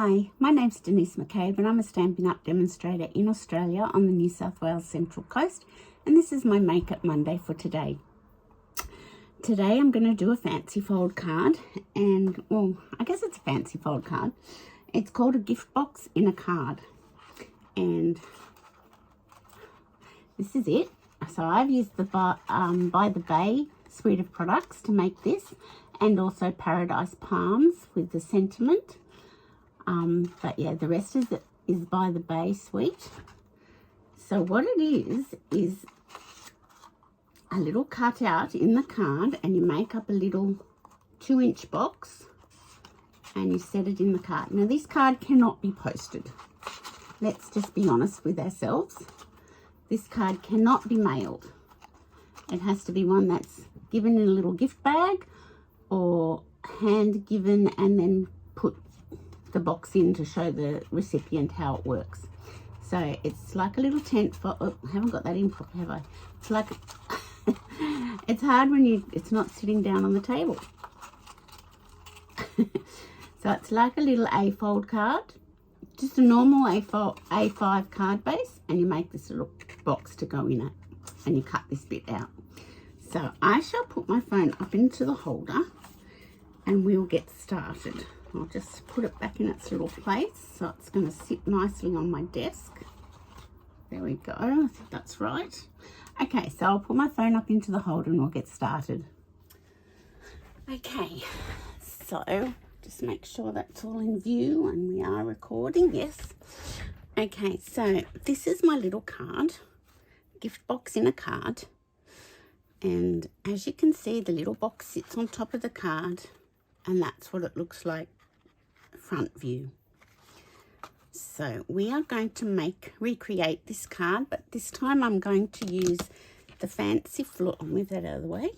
Hi, my name's Denise McCabe and I'm a Stampin' Up! Demonstrator in Australia on the New South Wales Central Coast, and this is my Make-Up Monday for today. Today I'm going to do a fancy fold card, and well, I guess it's a fancy fold card. It's called a gift box in a card, and this is it. So I've used the By the Bay suite of products to make this, and also Paradise Palms with the sentiment. But yeah, the rest is By the Bay suite. So what it is a little cutout in the card, and you make up a little 2-inch box and you set it in the card. Now this card cannot be posted. Let's just be honest with ourselves. This card cannot be mailed. It has to be one that's given in a little gift bag or hand given and then put the box in to show the recipient how it works. So it's like a little tent for, oh, I haven't got that in properly, have I? It's like, it's hard when it's not sitting down on the table. So it's like a little A-fold card, just a normal A5 card base, and you make this little box to go in it, and you cut this bit out. So I shall put my phone up into the holder and we'll get started. I'll just put it back in its little place so it's going to sit nicely on my desk. There we go. I think that's right. Okay, so I'll put my phone up into the holder and we'll get started. Okay, so just make sure that's all in view and we are recording. Yes. Okay, so this is my little card, gift box in a card. And as you can see, the little box sits on top of the card, and that's what it looks like front view. So we are going to recreate this card, but this time I'm going to use the fancy Flora, I'll move that out of the way,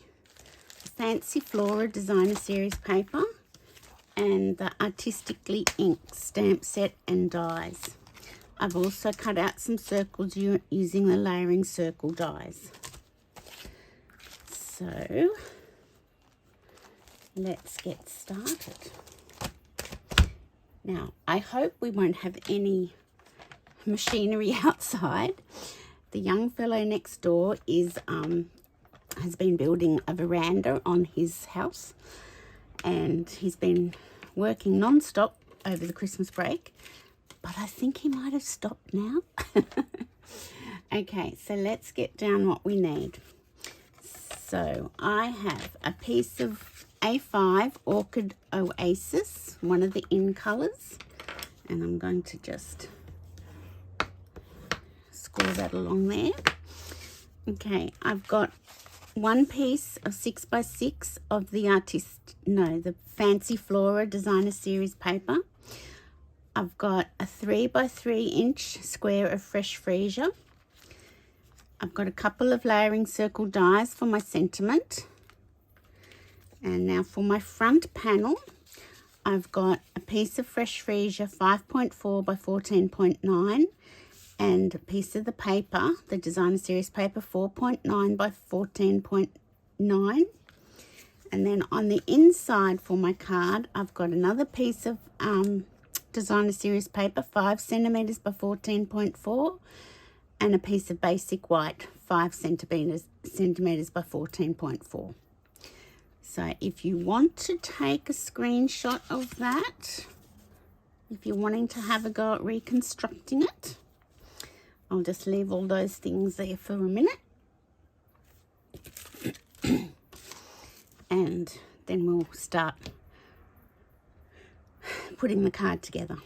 the fancy Flora Designer Series paper and the Artistically Inked stamp set and dies. I've also cut out some circles using the layering circle dies. So let's get started. Now, I hope we won't have any machinery outside. The young fellow next door has been building a veranda on his house, and he's been working non-stop over the Christmas break, but I think he might have stopped now. Okay, so let's get down what we need. So I have a piece of A5 Orchid Oasis, one of the in colours, and I'm going to just score that along there. Okay, I've got one piece of 6x6 of the Fancy Flora Designer Series paper. I've got a 3x3 inch square of fresh freesia. I've got a couple of layering circle dies for my sentiment. And now for my front panel, I've got a piece of fresh freesia 5.4 by 14.9 and a piece of the paper, the Designer Series paper, 4.9 by 14.9. And then on the inside for my card, I've got another piece of Designer Series paper, 5 centimeters by 14.4, and a piece of basic white, 5 centimeters by 14.4. So if you want to take a screenshot of that, if you're wanting to have a go at reconstructing it, I'll just leave all those things there for a minute. And then we'll start putting the card together.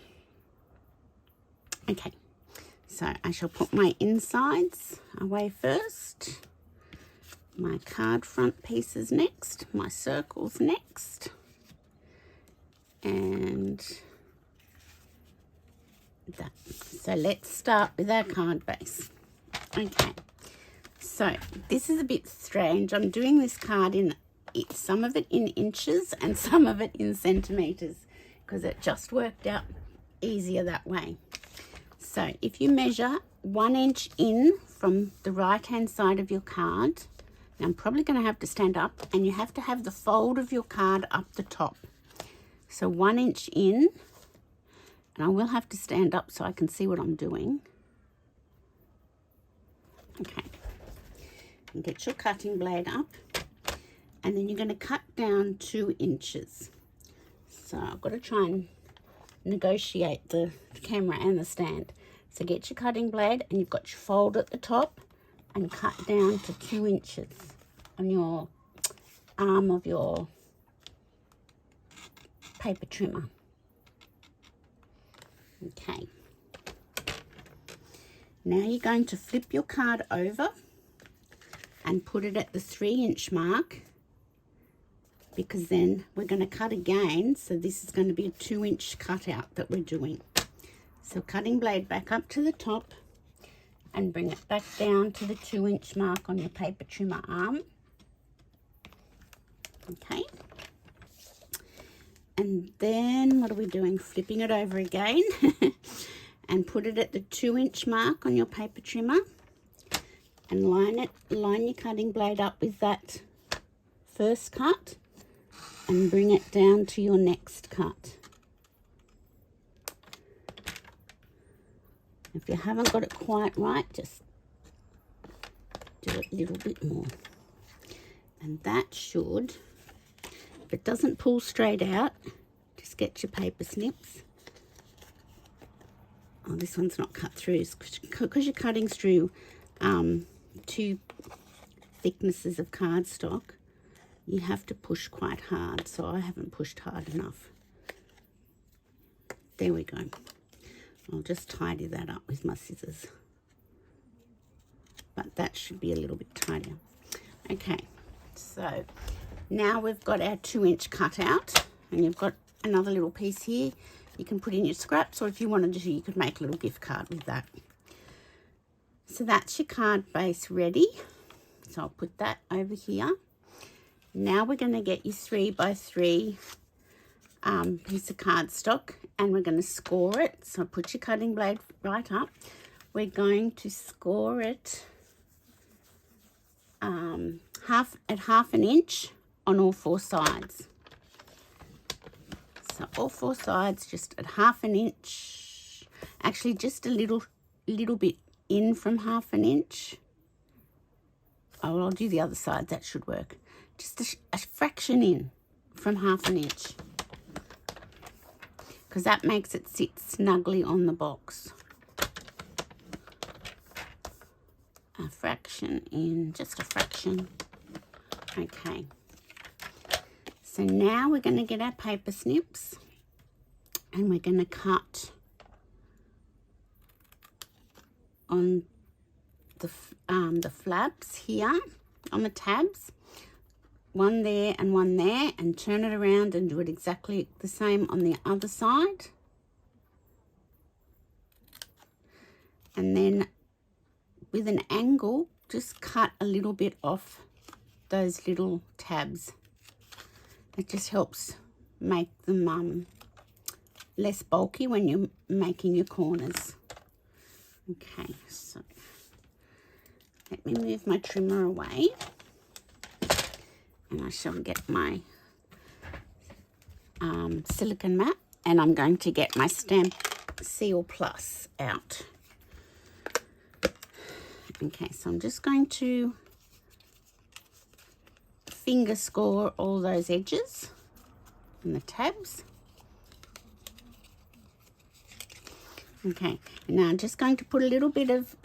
Okay, so I shall put my insides away first. My card front pieces next, my circles next, and that. So let's start with our card base. Okay, so this is a bit strange. I'm doing this card in some of it in inches and some of it in centimeters because it just worked out easier that way. So if you measure 1 inch in from the right hand side of your card, now I'm probably going to have to stand up, and you have to have the fold of your card up the top. So 1 inch in And I will have to stand up so I can see what I'm doing. Okay. And get your cutting blade up. And then you're going to cut down 2 inches. So I've got to try and negotiate the camera and the stand. So get your cutting blade and you've got your fold at the top and cut down to 2 inches on your arm of your paper trimmer. Okay. Now you're going to flip your card over and put it at the 3-inch mark, because then we're going to cut again. So this is going to be a 2-inch cutout that we're doing. So cutting blade back up to the top and bring it back down to the 2-inch mark on your paper trimmer arm. Okay. And then what are we doing? Flipping it over again and put it at the 2-inch mark on your paper trimmer and line your cutting blade up with that first cut and bring it down to your next cut. If you haven't got it quite right, just do it a little bit more. And that should, if it doesn't pull straight out, just get your paper snips. Oh, this one's not cut through because you're cutting through 2 thicknesses of cardstock. You have to push quite hard, so I haven't pushed hard enough. There we go. I'll just tidy that up with my scissors. But that should be a little bit tidier. Okay, so now we've got our 2-inch cutout, and you've got another little piece here. You can put in your scraps, or if you wanted to, you could make a little gift card with that. So that's your card base ready. So I'll put that over here. Now we're going to get your 3x3 piece of cardstock and we're going to score it. So put your cutting blade right up. We're going to score it at half an inch on all 4 sides. So all 4 sides just at half an inch. Actually, just a little bit in from half an inch. Oh, well, I'll do the other side. That should work. Just a fraction in from half an inch, because that makes it sit snugly on the box. A fraction in, just a fraction. Okay. So now we're going to get our paper snips and we're going to cut on the flaps here, on the tabs. One there and one there, and turn it around and do it exactly the same on the other side. And then with an angle, just cut a little bit off those little tabs. It just helps make them less bulky when you're making your corners. Okay, so let me move my trimmer away. And I shall get my silicone mat, and I'm going to get my Stamp Seal Plus out. Okay, so I'm just going to finger score all those edges and the tabs. Okay, now I'm just going to put a little bit of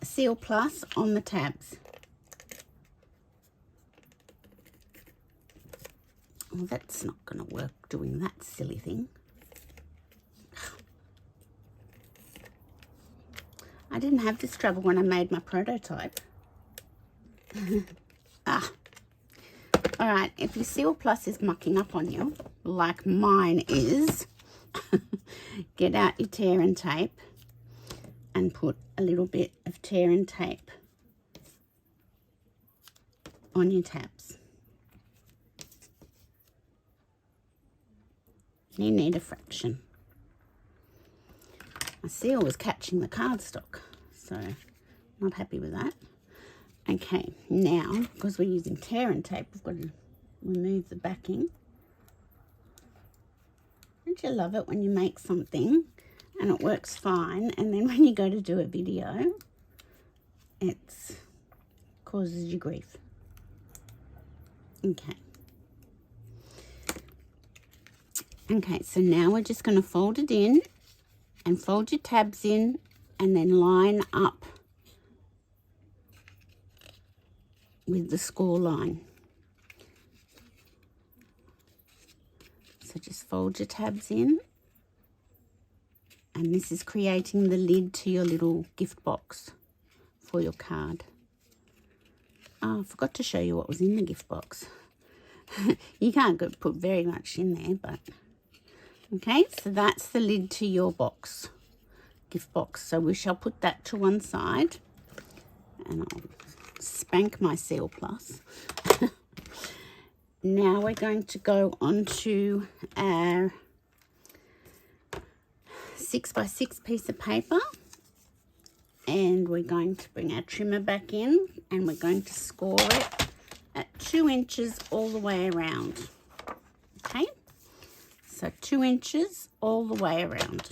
Seal Plus on the tabs. Well, that's not going to work doing that silly thing. I didn't have this trouble when I made my prototype. All right, if your Seal Plus is mucking up on you, like mine is, get out your tear and tape and put a little bit of tear and tape on your tabs. You need a fraction. My seal was catching the cardstock, so not happy with that. Okay, now, because we're using tear and tape, we've got to remove the backing. Don't you love it when you make something and it works fine, and then when you go to do a video, it causes you grief. Okay. Okay, so now we're just going to fold it in and fold your tabs in and then line up with the score line. So just fold your tabs in, and this is creating the lid to your little gift box for your card. Oh, I forgot to show you what was in the gift box. You can't put very much in there, but okay, so that's the lid to your box, gift box. So we shall put that to one side, and I'll spank my Seal Plus. Now we're going to go on to our 6x6 piece of paper, and we're going to bring our trimmer back in, and we're going to score it at 2 inches all the way around. Okay, so 2 inches all the way around.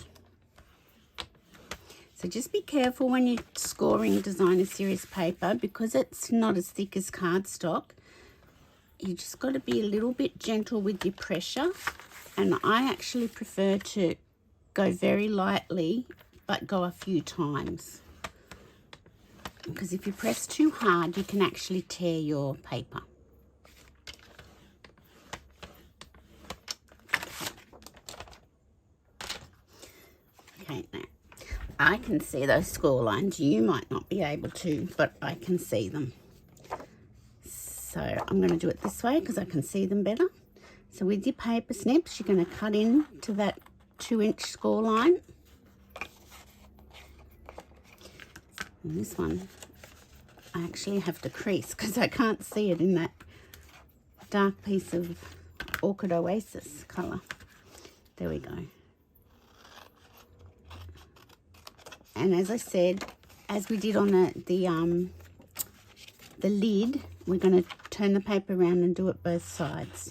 So just be careful when you're scoring designer series paper, because it's not as thick as cardstock. You just got to be a little bit gentle with your pressure, and I actually prefer to go very lightly but go a few times, because if you press too hard you can actually tear your paper. Okay, now I can see those score lines. You might not be able to, but I can see them. So I'm going to do it this way because I can see them better. So with your paper snips, you're going to cut in to that 2-inch score line. And this one, I actually have to crease because I can't see it in that dark piece of Orchid Oasis colour. There we go. And as I said, as we did on the lid, we're going to turn the paper around and do it both sides.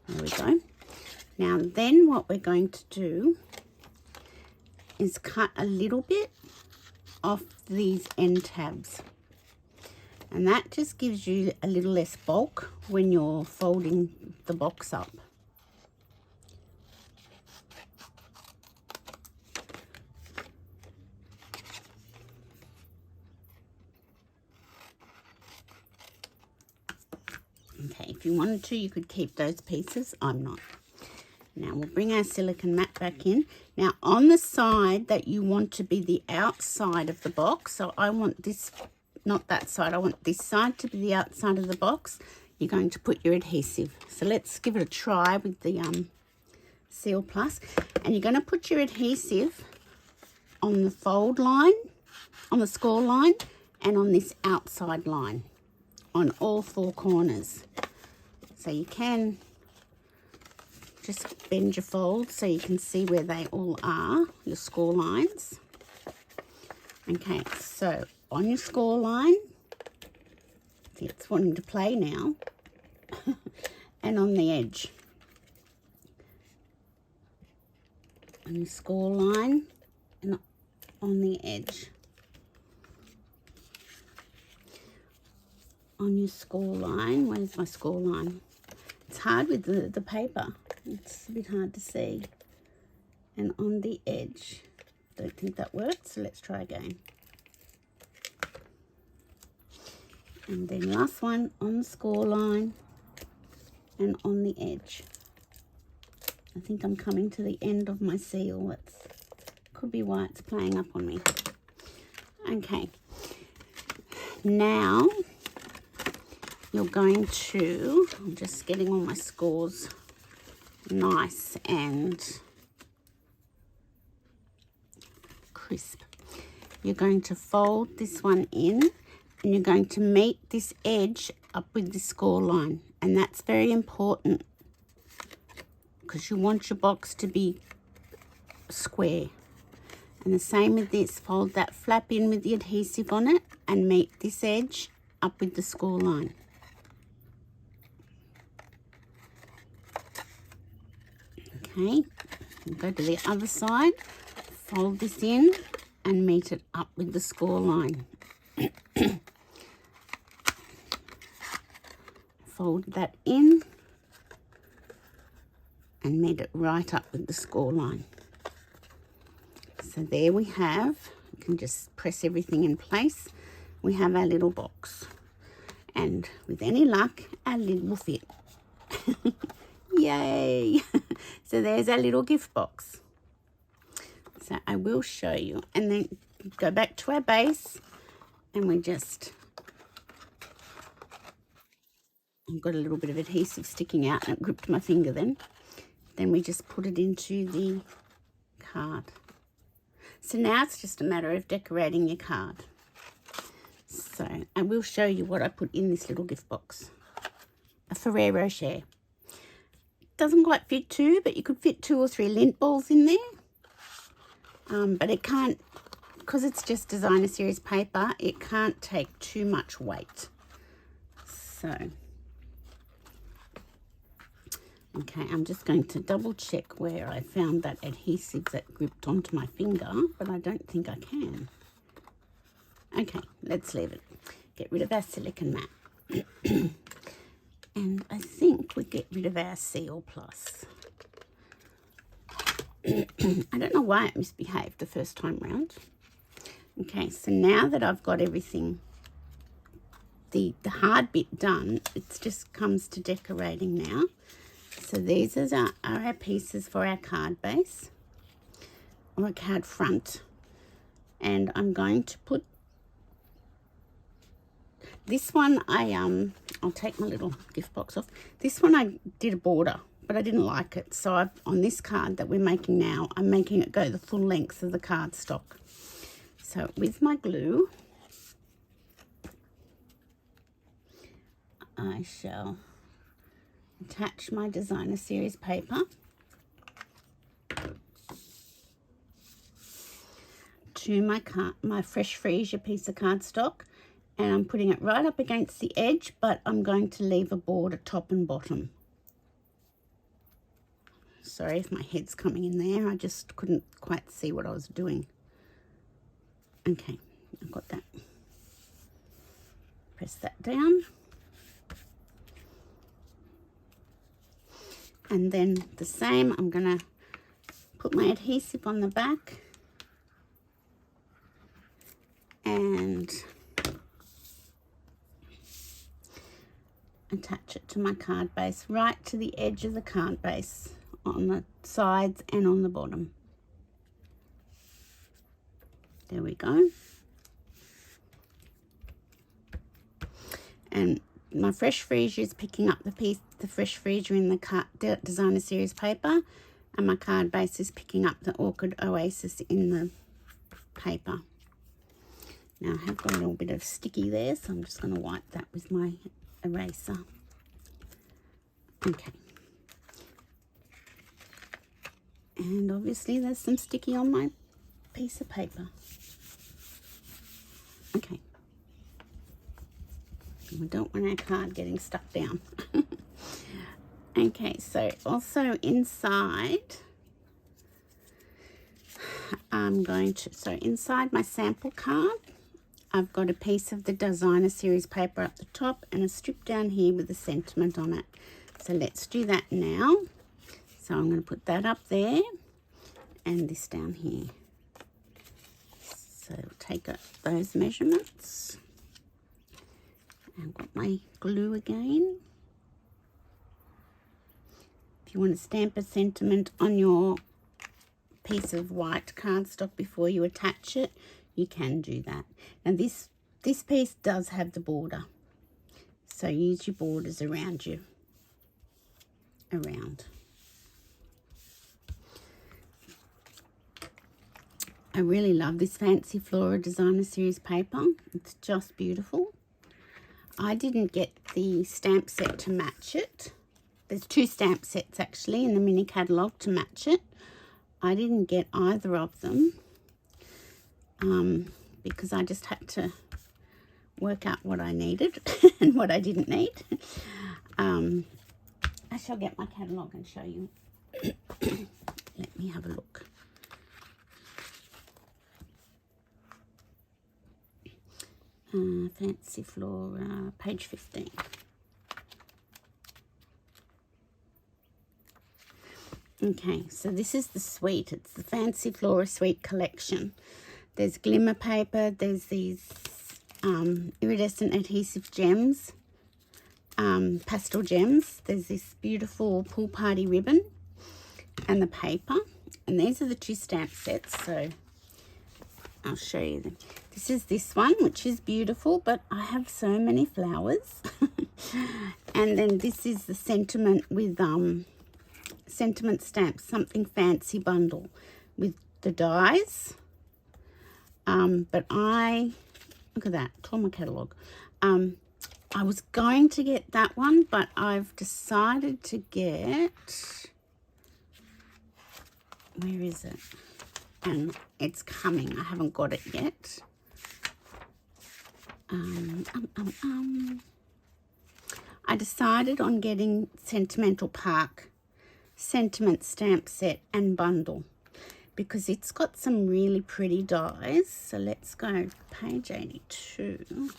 There we go. Now then what we're going to do is cut a little bit off these end tabs. And that just gives you a little less bulk when you're folding the box up. Okay, if you wanted to, you could keep those pieces. I'm not. Now we'll bring our silicone mat back in. Now on the side that you want to be the outside of the box, so I want this, not that side, I want this side to be the outside of the box, you're going to put your adhesive. So let's give it a try with the Seal Plus. And you're going to put your adhesive on the fold line, on the score line, and on this outside line, on all 4 corners. So you can just bend your fold so you can see where they all are, your score lines. Okay, so on your score line, see it's wanting to play now, and on the edge. On your score line and on the edge. On your score line, where's my score line? It's hard with the paper. It's a bit hard to see. And on the edge. Don't think that worked, so let's try again. And then last one on the score line and on the edge. I think I'm coming to the end of my seal. That's could be why it's playing up on me. Okay. Now you're going to, I'm just getting all my scores nice and crisp. You're going to fold this one in, and you're going to meet this edge up with the score line, and that's very important because you want your box to be square. And the same with this, fold that flap in with the adhesive on it and meet this edge up with the score line. Okay, go to the other side, fold this in and meet it up with the score line. Fold that in and meet it right up with the score line. So there we have, you can just press everything in place. We have our little box. And with any luck, our lid will fit. Yay! So there's our little gift box. So I will show you. And then go back to our base and we just... I've got a little bit of adhesive sticking out and it gripped my finger then. Then we just put it into the card. So now it's just a matter of decorating your card. So I will show you what I put in this little gift box. A Ferrero Rocher. Doesn't quite fit 2, but you could fit 2 or 3 lint balls in there. But it can't, because it's just designer series paper, it can't take too much weight. So, okay, I'm just going to double check where I found that adhesive that gripped onto my finger, but I don't think I can. Okay, let's leave it. Get rid of our silicone mat. And I think we get rid of our Seal Plus. I don't know why it misbehaved the first time round. Okay, so now that I've got everything, the hard bit done, it just comes to decorating now. So these are our pieces for our card base, or a card front. And I'm going to put this one, I'll take my little gift box off. This one I did a border, but I didn't like it. So on this card that we're making now, I'm making it go the full length of the cardstock. So with my glue, I shall attach my designer series paper to my Fresh Freesia piece of cardstock. And I'm putting it right up against the edge, but I'm going to leave a border top and bottom. Sorry if my head's coming in there. I just couldn't quite see what I was doing. Okay, I've got that. Press that down. And then the same, I'm going to put my adhesive on the back. And attach it to my card base, right to the edge of the card base, on the sides and on the bottom. There we go. And my Fresh Freesia is picking up the Fresh Freesia in the designer series paper, and my card base is picking up the Orchid Oasis in the paper. Now I have got a little bit of sticky there, so I'm just going to wipe that with my eraser. Okay. And obviously there's some sticky on my piece of paper. Okay. We don't want our card getting stuck down. Okay, so also inside, inside my sample card, I've got a piece of the designer series paper up the top and a strip down here with a sentiment on it. So let's do that now. So I'm going to put that up there and this down here. So take those measurements. I've got my glue again. If you want to stamp a sentiment on your piece of white cardstock before you attach it, you can do that. And this piece does have the border, so use your borders around you. I really love this fancy Flora designer series paper. It's just beautiful. I didn't get the stamp set to match it. There's 2 stamp sets actually in the mini catalogue to match it. I didn't get either of them. Because I just had to work out what I needed and what I didn't need. I shall get my catalogue and show you Let me have a look. Fancy Flora, page 15. Okay, so this is the suite. It's the Fancy Flora Suite collection. There's glimmer paper. There's these iridescent adhesive gems, pastel gems. There's this beautiful pool party ribbon and the paper. And these are the 2 stamp sets, so I'll show you them. This is this one, which is beautiful, but I have so many flowers. And then this is the sentiment with sentiment stamps, something fancy bundle with the dies. But look at that, tore my catalogue. I was going to get that one, but I've decided to get, where is it? And it's coming. I haven't got it yet. I decided on getting Sentimental Park sentiment stamp set and bundle because it's got some really pretty dies. So let's go page 82.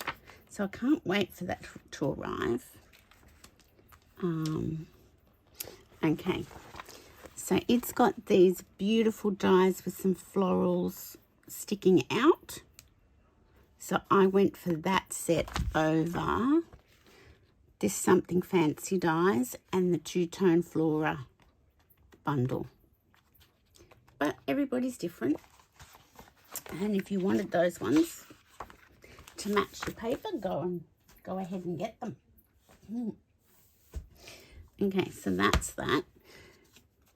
So I can't wait for that to arrive. Okay, so it's got these beautiful dies with some florals sticking out. So I went for that set over this Something Fancy dies and the 2-tone Flora bundle. But everybody's different. And if you wanted those ones to match your paper, go ahead and get them. Okay, so that's that.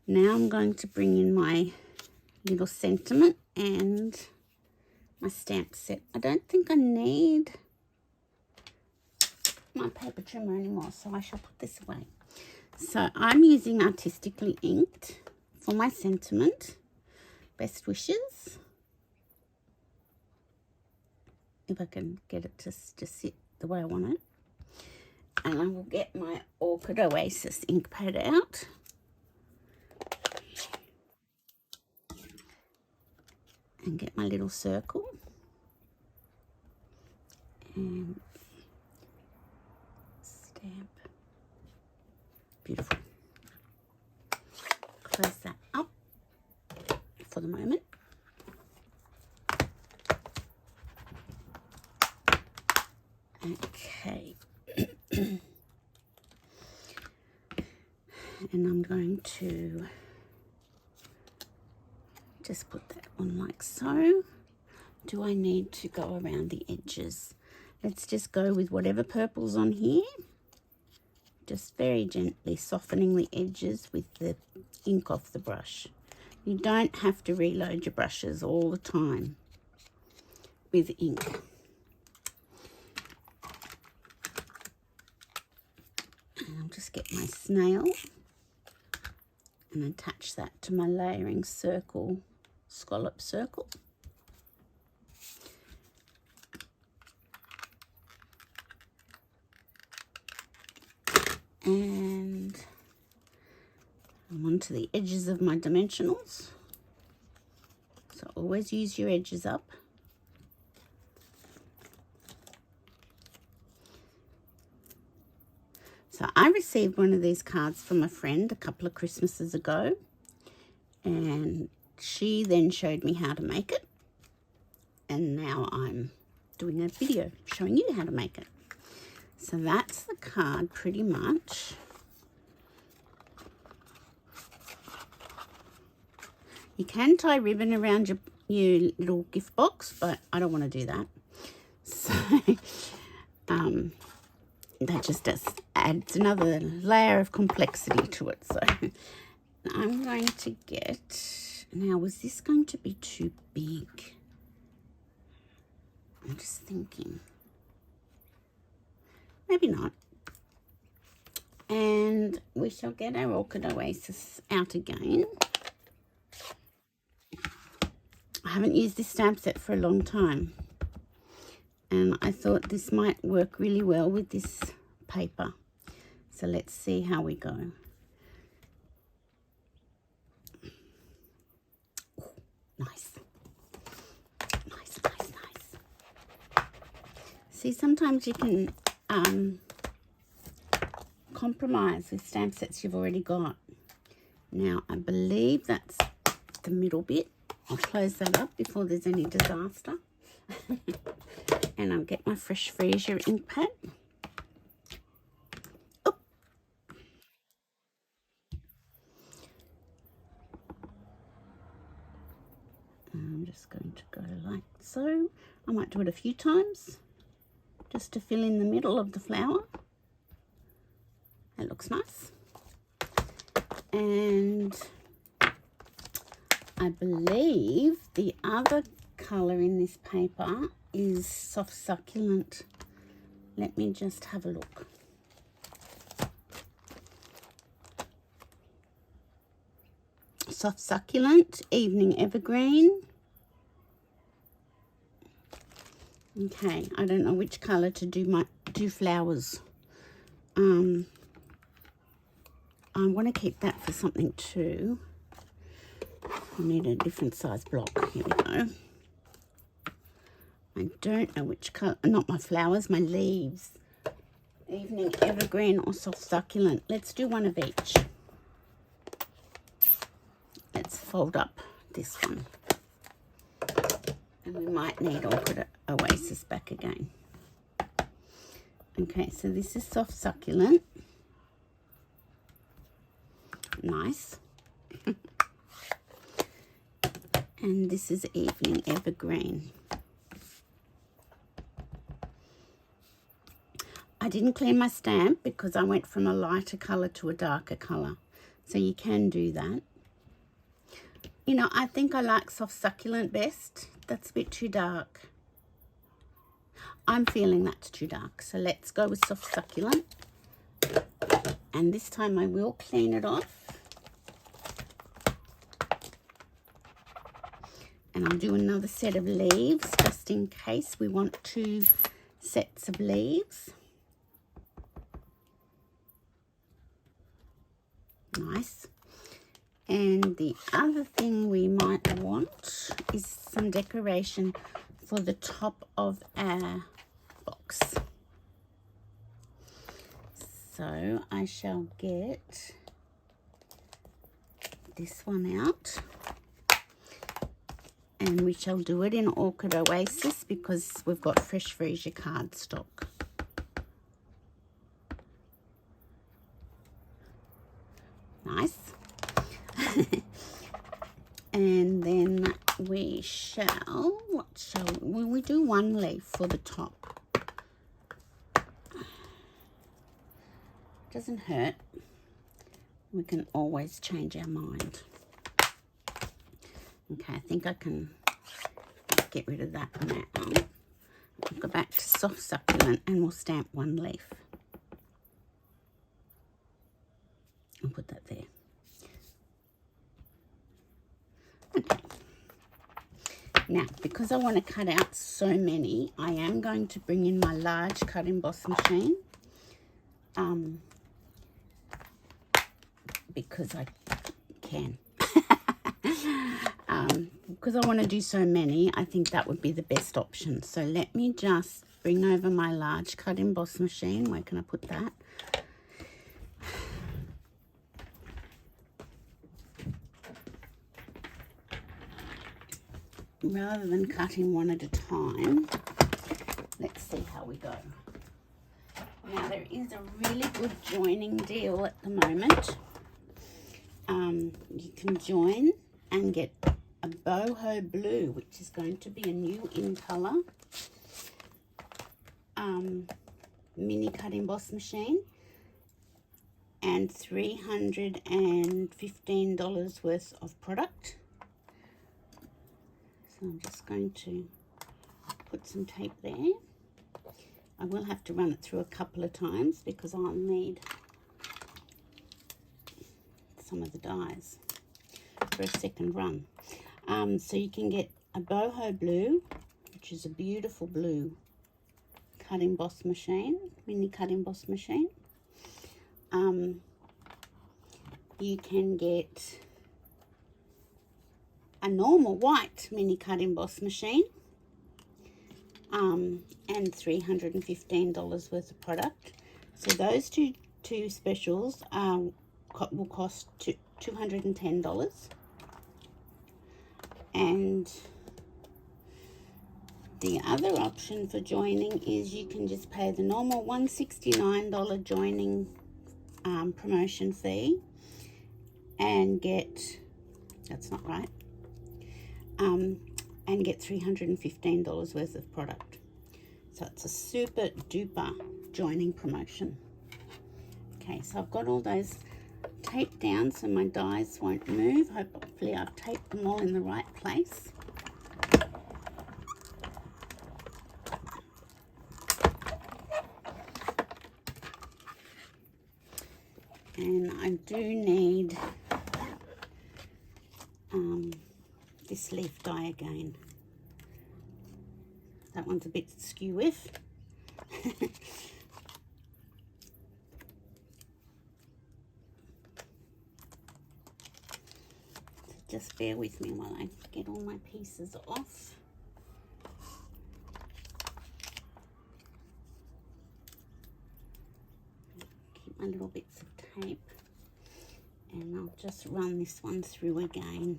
Now I'm going to bring in my little sentiment and my stamp set. I don't think I need my paper trimmer anymore, so I shall put this away. So I'm using Artistically Inked for my sentiment. Best wishes. If I can get it to sit the way I want it. And I will get my Orchid Oasis ink pad out. And get my little circle. And stamp. Beautiful. Close that up for the moment. Okay. And I'm going to just put that on like so. Do I need to go around the edges? Let's just go with whatever purple's on here. Just very gently softening the edges with the ink off the brush. You don't have to reload your brushes all the time with ink. And I'll just get my snail and attach that to my layering circle, scallop circle. And I'm onto the edges of my dimensionals. So always use your edges up. So I received one of these cards from a friend a couple of Christmases ago, and she then showed me how to make it, and now I'm doing a video showing you how to make it. So that's the card pretty much. You can tie ribbon around your little gift box, but I don't want to do that. So that just adds another layer of complexity to it. So I'm going to get, now was this going to be too big? I'm just thinking. Maybe not. And we shall get our Orchid Oasis out again. I haven't used this stamp set for a long time, and I thought this might work really well with this paper. So let's see how we go. Nice. Nice, nice, nice. See, sometimes you can compromise with stamp sets you've already got. Now, I believe that's the middle bit. I'll close that up before there's any disaster. And I'll get my Fresh Freesia ink pad. Oh. I'm just going to go like so. I might do it a few times just to fill in the middle of the flower. That looks nice. And I believe the other colour in this paper is Soft Succulent. Let me just have a look. Soft Succulent, Evening Evergreen. Okay, I don't know which colour to do flowers. I want to keep that for something too. I need a different size block. Here we go. I don't know which colour, not my flowers, my leaves. Evening Evergreen or Soft Succulent. Let's do one of each. Let's fold up this one. And we might need Orchid Oasis back again. Okay, so this is Soft Succulent. Nice. And this is Evening Evergreen. I didn't clean my stamp because I went from a lighter colour to a darker colour. So you can do that. You know, I think I like Soft Succulent best. That's a bit too dark. I'm feeling that's too dark. So let's go with Soft Succulent. And this time I will clean it off. And I'll do another set of leaves just in case we want 2 sets of leaves. Nice. And the other thing we might want is some decoration for the top of our box. So I shall get this one out. And we shall do it in Orchid Oasis because we've got Fresh Freesia cardstock. Nice. And then we shall, will we do one leaf for the top? Doesn't hurt. We can always change our mind. Okay, I think I can get rid of that now. We'll go back to Soft Succulent and we'll stamp one leaf. I'll put that there. Okay. Now, because I want to cut out so many, I am going to bring in my large cut emboss machine. Because I can. Because I want to do so many, I think that would be the best option. So let me just bring over my large cut emboss machine. Where can I put that? Rather than cutting one at a time, let's see how we go. Now, there is a really good joining deal at the moment. You can join and get a boho blue, which is going to be a new in color mini cut emboss machine, and $315 worth of product. So I'm just going to put some tape there. I will have to run it through a couple of times because I'll need some of the dies for a second run. So you can get a boho blue, which is a beautiful blue cut emboss machine, mini cut emboss machine. You can get a normal white mini cut emboss machine, and $315 worth of product. So those two specials will cost $210. And the other option for joining is you can just pay the normal $169 joining promotion fee and get, that's not right, and get $315 worth of product. So it's a super duper joining promotion. Okay, so I've got all those taped down so my dies won't move. Hopefully I've taped them all in the right place. And I do need this leaf die again. That one's a bit skew with. So just bear with me while I get all my pieces off. Keep my little bits of tape, and I'll just run this one through again.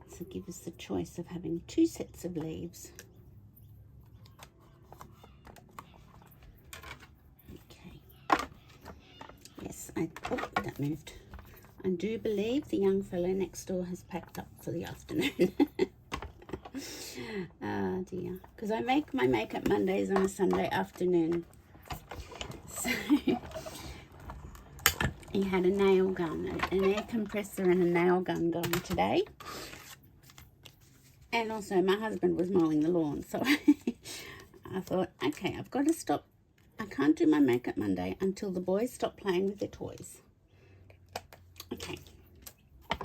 So give us the choice of having 2 sets of leaves. Okay. Yes, oh, that moved. I do believe the young fellow next door has packed up for the afternoon. Oh dear. Because I make my makeup Mondays on a Sunday afternoon. So he had a nail gun, an air compressor and a nail gun going today. And also my husband was mowing the lawn, so I thought, okay, I've got to stop. I can't do my makeup Monday until the boys stop playing with their toys. Okay, so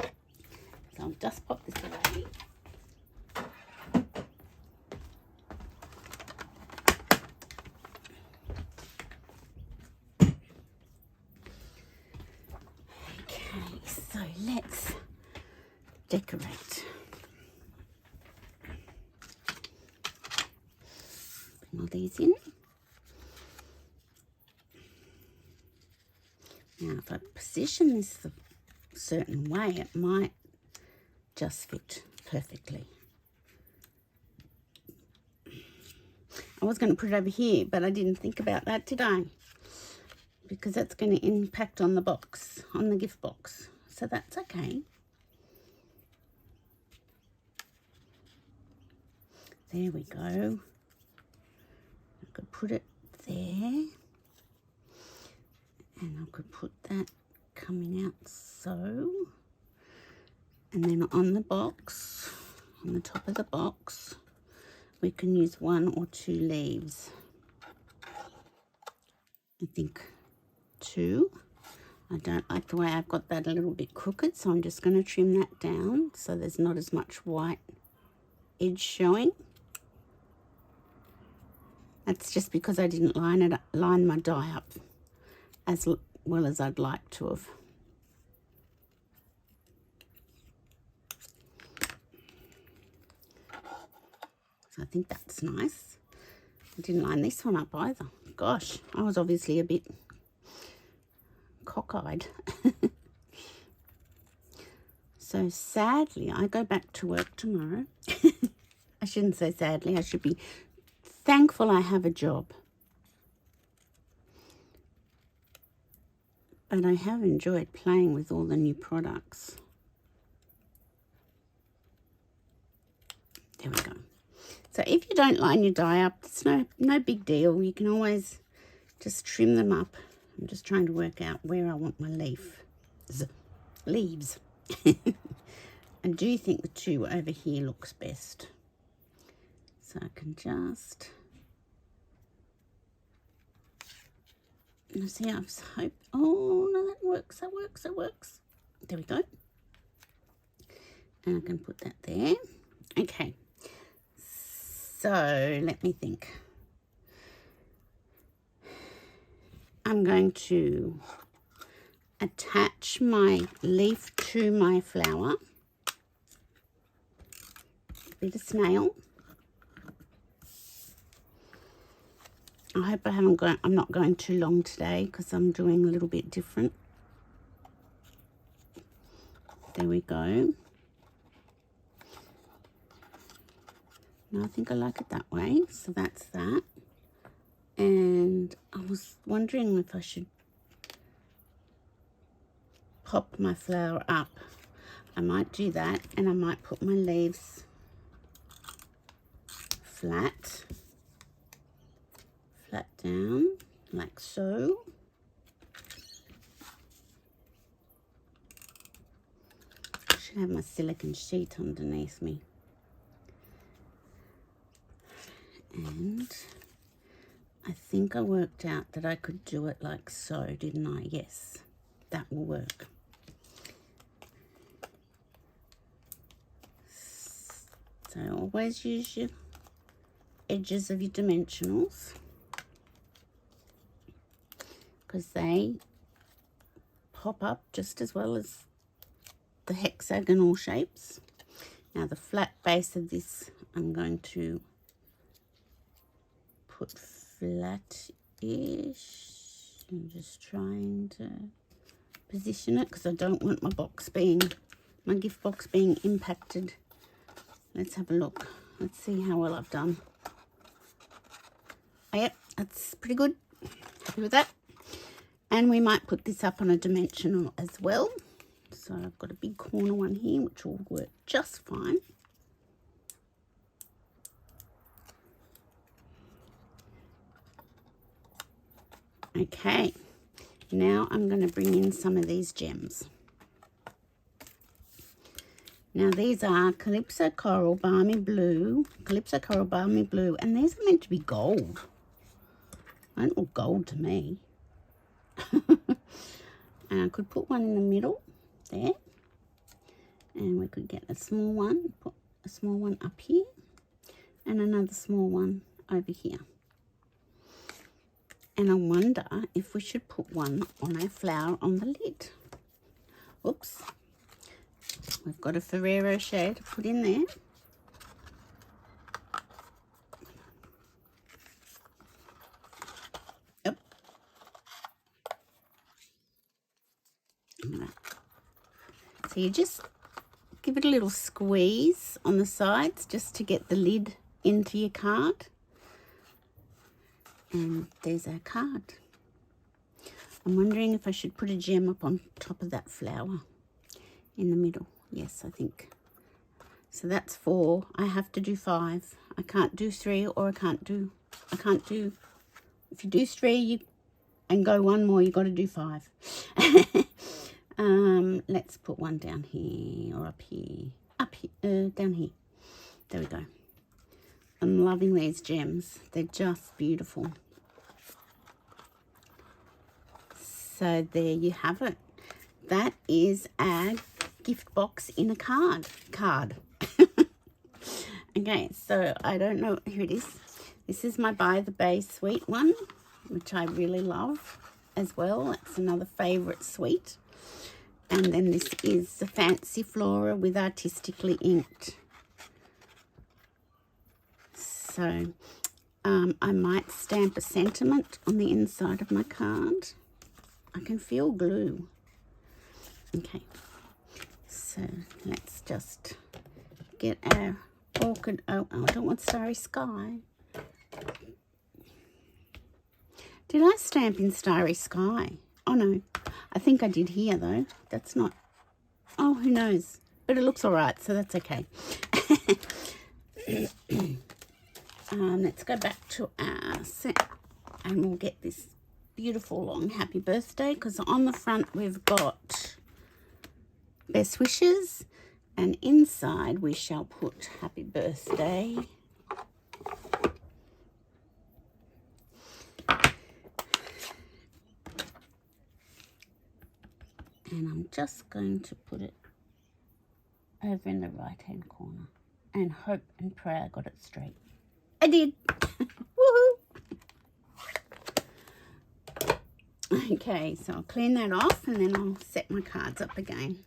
I'll just pop this away. Okay, so let's decorate. All these in. Now if I position this a certain way, it might just fit perfectly. I was going to put it over here, but I didn't think about that, did I? Because that's going to impact on the box, on the gift box. So that's okay. There we go. I could put it there, and I could put that coming out so, and then on the box, on the top of the box, we can use 1 or 2 leaves. I think 2. I don't like the way I've got that a little bit crooked, so I'm just going to trim that down so there's not as much white edge showing. That's just because I didn't line my die up as well as I'd like to have. So I think that's nice. I didn't line this one up either. Gosh, I was obviously a bit cockeyed. So sadly, I go back to work tomorrow. I shouldn't say sadly, I should be thankful I have a job. But I have enjoyed playing with all the new products. There we go. So if you don't line your die up, it's no big deal. You can always just trim them up. I'm just trying to work out where I want my leaves. I do think the 2 over here looks best. So I can just, see, I hope, oh no, that works, that works, that works. There we go. And I can put that there. Okay, so let me think. I'm going to attach my leaf to my flower. bit of snail. I hope I'm not going too long today because I'm doing a little bit different. There we go. Now I think I like it that way, so that's that. And I was wondering if I should pop my flower up. I might do that, and I might put my leaves flat down like so. I should have my silicone sheet underneath me. And I think I worked out that I could do it like so, didn't I? Yes, that will work. So always use your edges of your dimensionals because they pop up just as well as the hexagonal shapes. Now the flat base of this I'm going to put flat-ish. I'm just trying to position it because I don't want my gift box being impacted. Let's have a look. Let's see how well I've done. Oh, yep, that's pretty good. Happy with that. And we might put this up on a dimensional as well. So I've got a big corner one here, which will work just fine. Okay, now I'm going to bring in some of these gems. Now these are Calypso Coral Balmy Blue, and these are meant to be gold. They don't look gold to me. And I could put one in the middle there, and we could get a small one, put a small one up here, and another small one over here. And I wonder if we should put one on our flower on the lid. Oops. We've got a Ferrero shade to put in there. Yep. So you just give it a little squeeze on the sides just to get the lid into your card. And there's our card. I'm wondering if I should put a gem up on top of that flower in the middle. Yes, I think. So that's 4. I have to do 5. I can't do 3, or I can't do, if you do 3 and go one more, you've got to do 5. Let's put one down here, or up here, down here. There we go. I'm loving these gems. They're just beautiful. So there you have it. That is our gift box in a card. Okay, so I don't know. Here it is. This is my By the Bay sweet one, which I really love as well. It's another favourite sweet. And then this is the Fancy Flora with Artistically Inked. So I might stamp a sentiment on the inside of my card. I can feel glue. Okay, so let's just get our orchid. Oh, I don't want Starry Sky. Did I stamp in Starry Sky? Oh no, I think I did here though. That's not, oh, who knows, but it looks all right, so that's okay. Let's go back to our set and we'll get this beautiful long happy birthday, because on the front we've got best wishes, and inside we shall put happy birthday. And I'm just going to put it over in the right hand corner and hope and pray I got it straight. I did. Woohoo! Okay, so I'll clean that off and then I'll set my cards up again.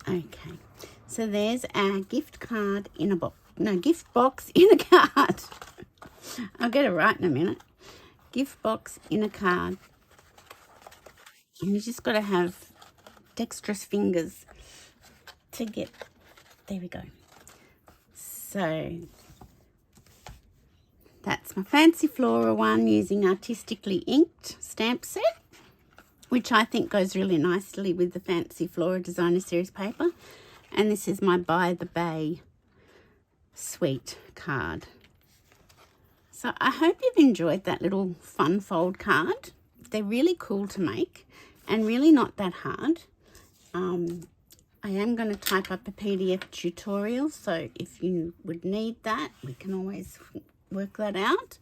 Okay, so there's our gift card in a box. No, gift box in a card. I'll get it right in a minute. Gift box in a card. And you just got to have dexterous fingers to get, there we go. So that's my Fancy Flora one using Artistically Inked stamp set, which I think goes really nicely with the Fancy Flora Designer Series paper. And this is my By the Bay Suite card. So I hope you've enjoyed that little fun fold card. They're really cool to make and really not that hard. I am going to type up a PDF tutorial, so if you would need that, we can always work that out.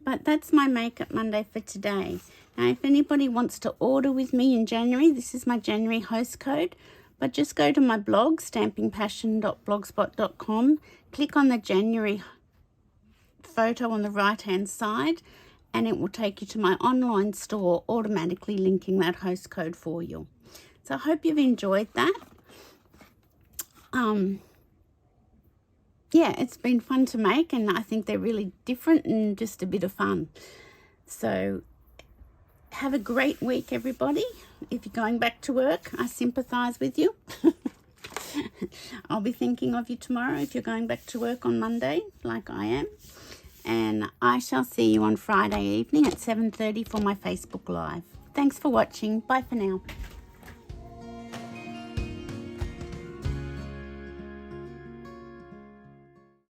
But that's my Makeup Monday for today. Now, if anybody wants to order with me in January, this is my January host code. But just go to my blog, stampingpassion.blogspot.com, click on the January photo on the right-hand side, and it will take you to my online store, automatically linking that host code for you. So I hope you've enjoyed that. Yeah, it's been fun to make, and I think they're really different and just a bit of fun. So have a great week, everybody. If you're going back to work, I sympathise with you. I'll be thinking of you tomorrow if you're going back to work on Monday, like I am. And I shall see you on Friday evening at 7:30 for my Facebook Live. Thanks for watching. Bye for now.